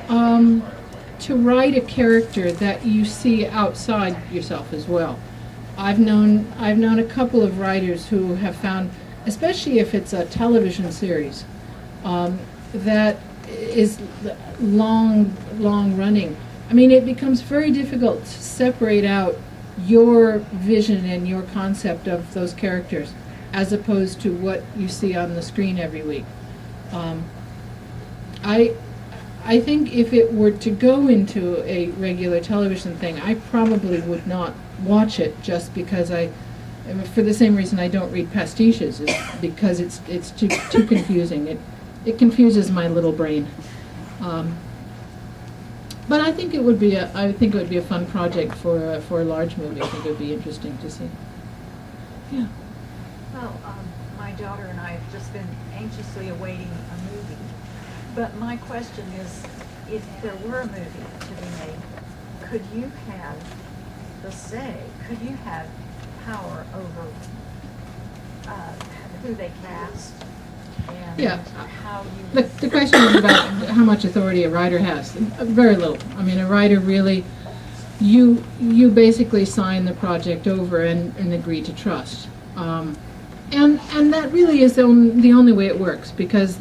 to write a character that you see outside yourself as well. I've known a couple of writers who have found, especially if it's a television series, that is long running. I mean, it becomes very difficult to separate out your vision and your concept of those characters as opposed to what you see on the screen every week. I think if it were to go into a regular television thing, I probably would not watch it, just because for the same reason I don't read pastiches, is because it's too confusing. It confuses my little brain. But I think it would be a fun project for a large movie. I think it would be interesting to see. Yeah. Well, my daughter and I have just been anxiously awaiting a movie. But my question is, if there were a movie to be made, could you have the say? Could you have power over who they cast and how you? The question is about how much authority a writer has. Very little. I mean, a writer really, you basically sign the project over and agree to trust. And that really is the only way it works, because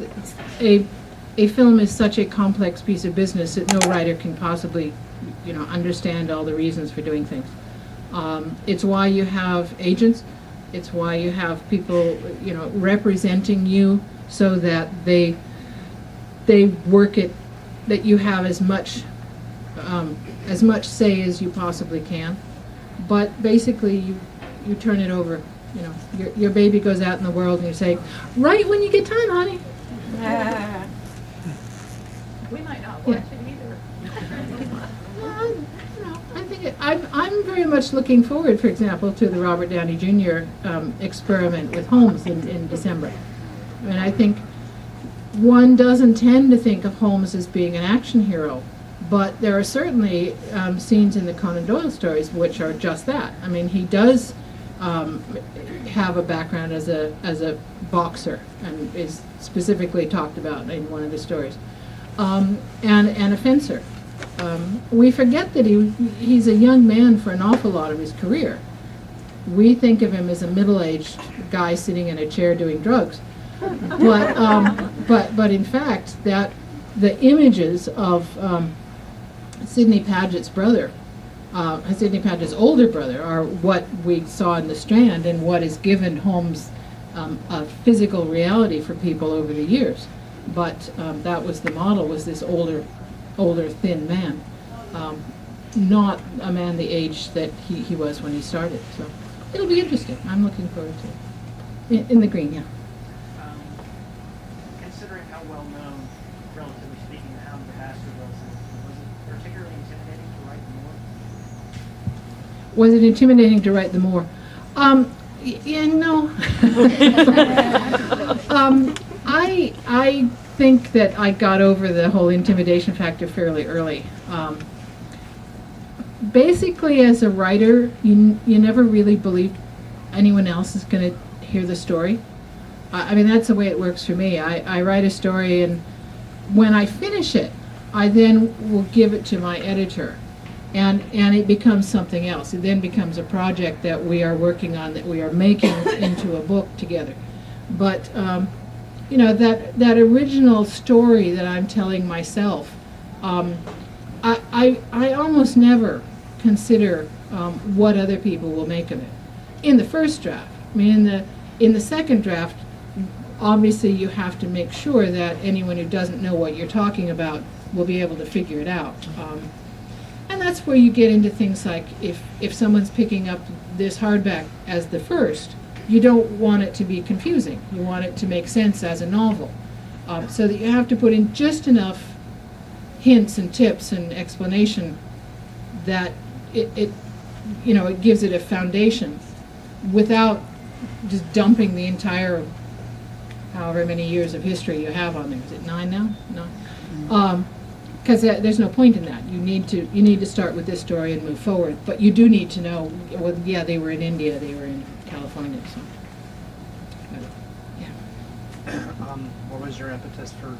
a film is such a complex piece of business that no writer can possibly, understand all the reasons for doing things. It's why you have agents. It's why you have people, representing you, so that they work it, that you have as much say as you possibly can. But basically, you turn it over. Your baby goes out in the world, and you say, "Right when you get time, honey." We might not watch it either. I think I'm very much looking forward, for example, to the Robert Downey Jr. Experiment with Holmes in December. I mean, I think one doesn't tend to think of Holmes as being an action hero, but there are certainly scenes in the Conan Doyle stories which are just that. I mean, he does have a background as a boxer, and is specifically talked about in one of the stories, and a fencer. We forget that he's a young man for an awful lot of his career. We think of him as a middle-aged guy sitting in a chair doing drugs, but in fact, that the images of Sidney Paget's brother, Sidney Paget's older brother, are what we saw in The Strand, and what has given Holmes a physical reality for people over the years. But that was the model, was this older, thin man, not a man the age that he was when he started. So it'll be interesting. I'm looking forward to it. In the green, yeah. Considering how well known, relatively speaking, the Hound Pastor was it particularly intimidating to write the Moor? Was it intimidating to write the Moor? No. I think that I got over the whole intimidation factor fairly early. Basically, as a writer, you never really believed anyone else is going to hear the story. I mean, that's the way it works for me. I write a story, and when I finish it, I then will give it to my editor, and it becomes something else. It then becomes a project that we are working on, that we are making into a book together. But that original story that I'm telling myself, I almost never consider what other people will make of it. In the first draft, I mean, in the second draft, obviously you have to make sure that anyone who doesn't know what you're talking about will be able to figure it out. And that's where you get into things like, if someone's picking up this hardback as the first, you don't want it to be confusing. You want it to make sense as a novel. So that you have to put in just enough hints and tips and explanation that it gives it a foundation, without just dumping the entire however many years of history you have on there. Is it 9 now? No. Because there's no point in that. You need to start with this story and move forward. But you do need to know, well, yeah, they were in India, they were in California. So, yeah. What was your impetus for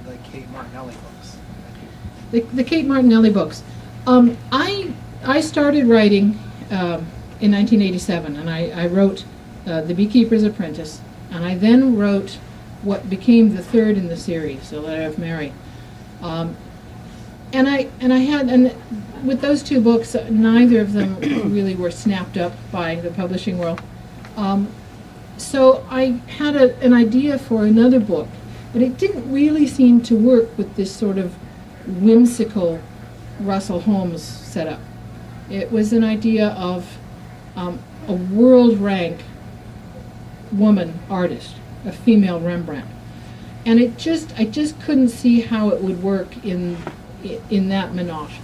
the Kate Martinelli books? The Kate Martinelli books. I started writing in 1987, and I wrote The Beekeeper's Apprentice, and I then wrote what became the third in the series, The Letter of Mary. And with those two books, neither of them really were snapped up by the publishing world. So I had an idea for another book, but it didn't really seem to work with this sort of whimsical Russell Holmes setup. It was an idea of a world-rank woman artist, a female Rembrandt. And I just couldn't see how it would work in that menage.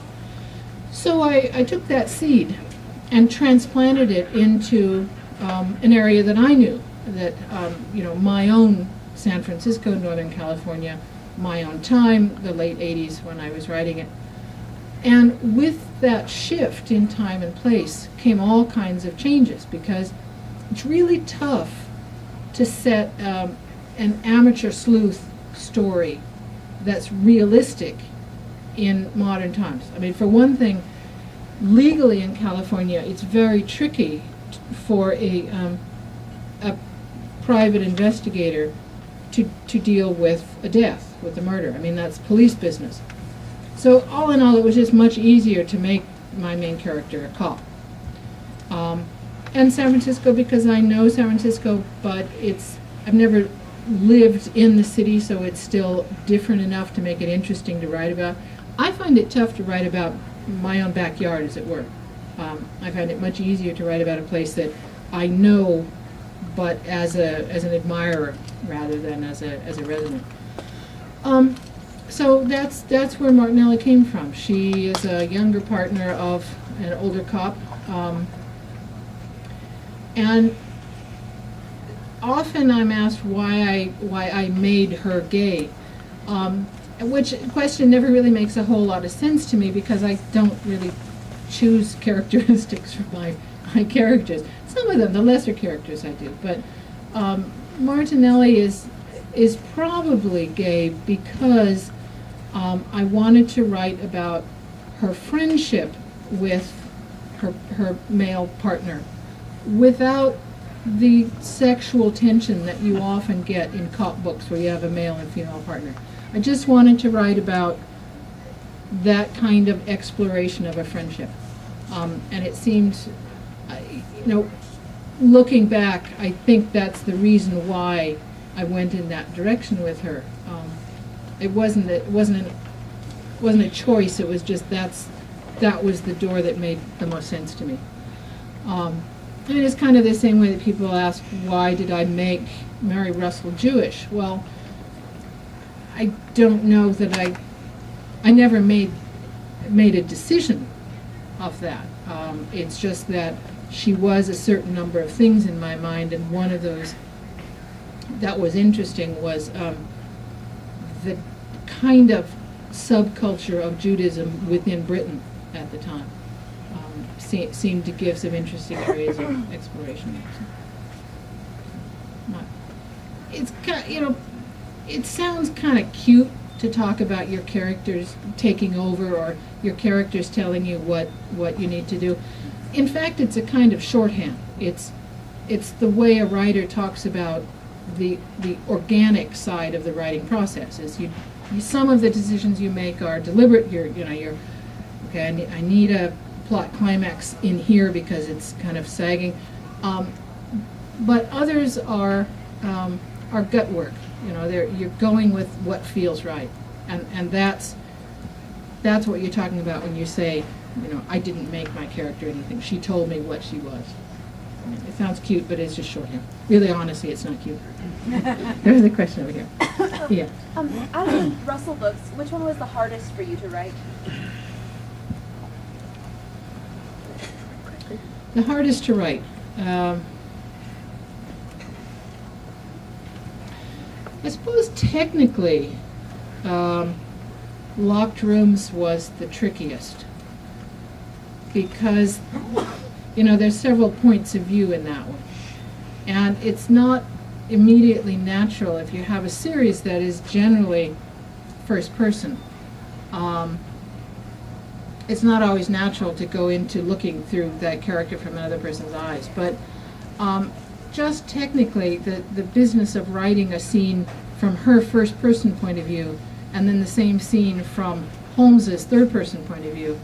So I took that seed and transplanted it into an area that I knew, that my own San Francisco, Northern California, my own time, the late 80s when I was writing it. And with that shift in time and place came all kinds of changes, because it's really tough to set an amateur sleuth story that's realistic in modern times. I mean, for one thing, legally in California, it's very tricky for a private investigator to deal with a death, with a murder. I mean, that's police business. So all in all, it was just much easier to make my main character a cop. And San Francisco, because I know San Francisco, but I've never lived in the city, so it's still different enough to make it interesting to write about. I find it tough to write about my own backyard, as it were. I find it much easier to write about a place that I know, but as an admirer rather than as a resident. So that's where Martinelli came from. She is a younger partner of an older cop, and often I'm asked why I made her gay, which question never really makes a whole lot of sense to me, because I don't really choose characteristics for my characters. Some of them, the lesser characters, I do, but Martinelli is probably gay because I wanted to write about her friendship with her male partner without the sexual tension that you often get in cop books where you have a male and female partner. I just wanted to write about that kind of exploration of a friendship. And it seemed, looking back, I think that's the reason why I went in that direction with her. It wasn't a choice. It was just that was the door that made the most sense to me. And it's kind of the same way that people ask, why did I make Mary Russell Jewish? Well, I don't know that I never made a decision of that. It's just that she was a certain number of things in my mind, and one of those that was interesting was the kind of subculture of Judaism within Britain at the time. Seemed to give some interesting areas of exploration. It's it sounds kind of cute to talk about your characters taking over, or your characters telling you what you need to do. In fact, it's a kind of shorthand. It's the way a writer talks about the organic side of the writing process. Is some of the decisions you make are deliberate. You're okay. I need a plot climax in here because it's kind of sagging, but others are gut work. You're going with what feels right, and that's what you're talking about when you say, I didn't make my character anything. She told me what she was. It sounds cute, but it's just shorthand. Really, honestly, it's not cute. There's a question over here. Yeah. Out of the Russell books, which one was the hardest for you to write? The hardest to write. I suppose technically, Locked Rooms was the trickiest, because there's several points of view in that one, and it's not immediately natural if you have a series that is generally first person. it's not always natural to go into looking through that character from another person's eyes. But just technically, the business of writing a scene from her first-person point of view, and then the same scene from Holmes's third-person point of view,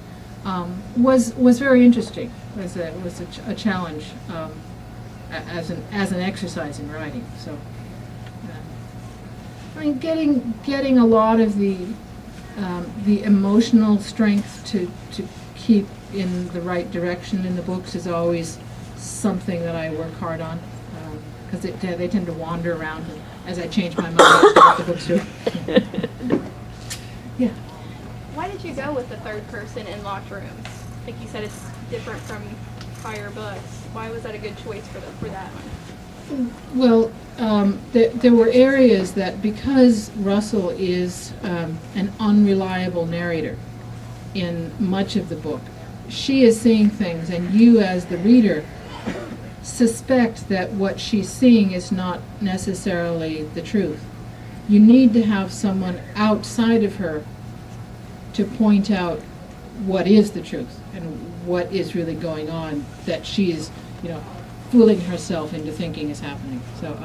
was very interesting. Was a challenge as an exercise in writing. So, I mean, getting a lot of the emotional strength to keep in the right direction in the books is always something that I work hard on, because they tend to wander around as I change my mind about the books too. Yeah. Why did you go with the third person in locked rooms? Like you said, it's different from prior books. Why was that a good choice for that one? Well, there were areas that, because Russell is an unreliable narrator in much of the book, she is seeing things, and you as the reader suspect that what she's seeing is not necessarily the truth. You need to have someone outside of her to point out what is the truth and what is really going on that she is, fooling herself into thinking is happening. So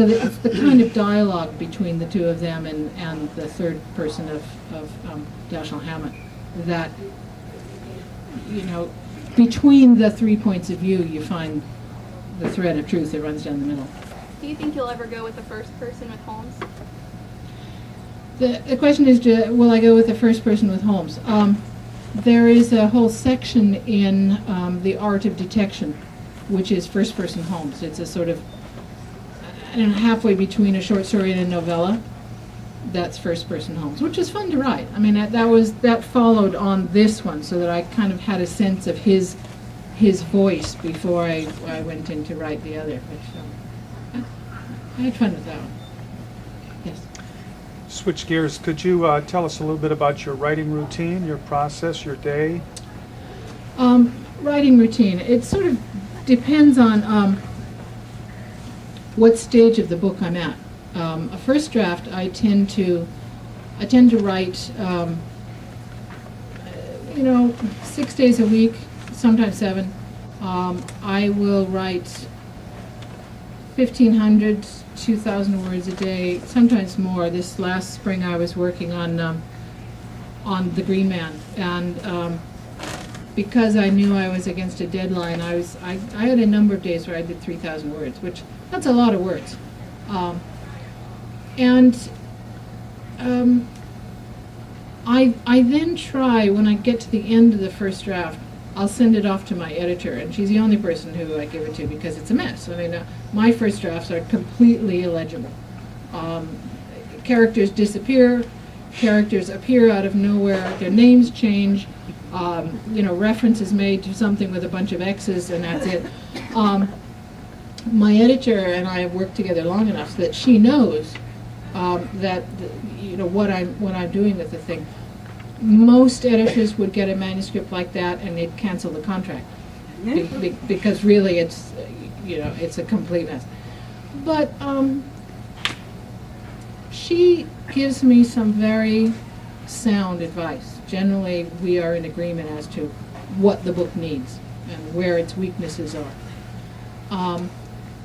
it's the kind of dialogue between the two of them and the third person of Dashiell Hammett that, between the 3 points of view, you find the thread of truth that runs down the middle. Do you think you'll ever go with the first person with Holmes? The question is, will I go with the first person with Holmes? There is a whole section in The Art of Detection, which is first person Holmes. It's a sort of, halfway between a short story and a novella. That's first person Holmes, which is fun to write. I mean, that followed on this one, so that I kind of had a sense of his voice before I went in to write the other. Which, I had fun with that one. Yes. Switch gears. Could you tell us a little bit about your writing routine, your process, your day? Writing routine. It sort of depends on what stage of the book I'm at. A first draft, I tend to write, 6 days a week, sometimes 7. I will write 1,500, 2,000 words a day, sometimes more. This last spring, I was working on The Green Man, and because I knew I was against a deadline, I had a number of days where I did 3,000 words, which that's a lot of words. I then try, when I get to the end of the first draft, I'll send it off to my editor, and she's the only person who I give it to because it's a mess. I mean, my first drafts are completely illegible. Characters disappear, characters appear out of nowhere, their names change, references made to something with a bunch of X's, and that's it. My editor and I have worked together long enough that she knows that what I'm doing with the thing. Most editors would get a manuscript like that and they'd cancel the contract because really it's a complete mess. But she gives me some very sound advice. Generally, we are in agreement as to what the book needs and where its weaknesses are.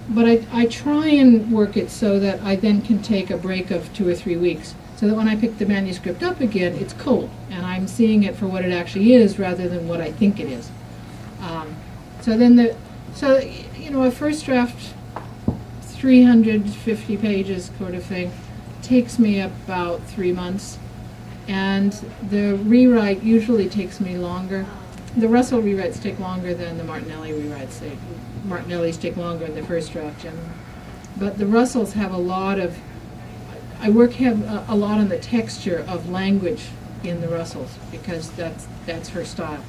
But I try and work it so that I then can take a break of 2 or 3 weeks, so that when I pick the manuscript up again, it's cold, and I'm seeing it for what it actually is rather than what I think it is. A first draft, 350 pages sort of thing, takes me about 3 months, and the rewrite usually takes me longer. The Russell rewrites take longer than the Martinelli rewrites. Martinelli's take longer in the first draft generally. But the Russells have a lot of, have a lot on the texture of language in the Russells, because that's her style.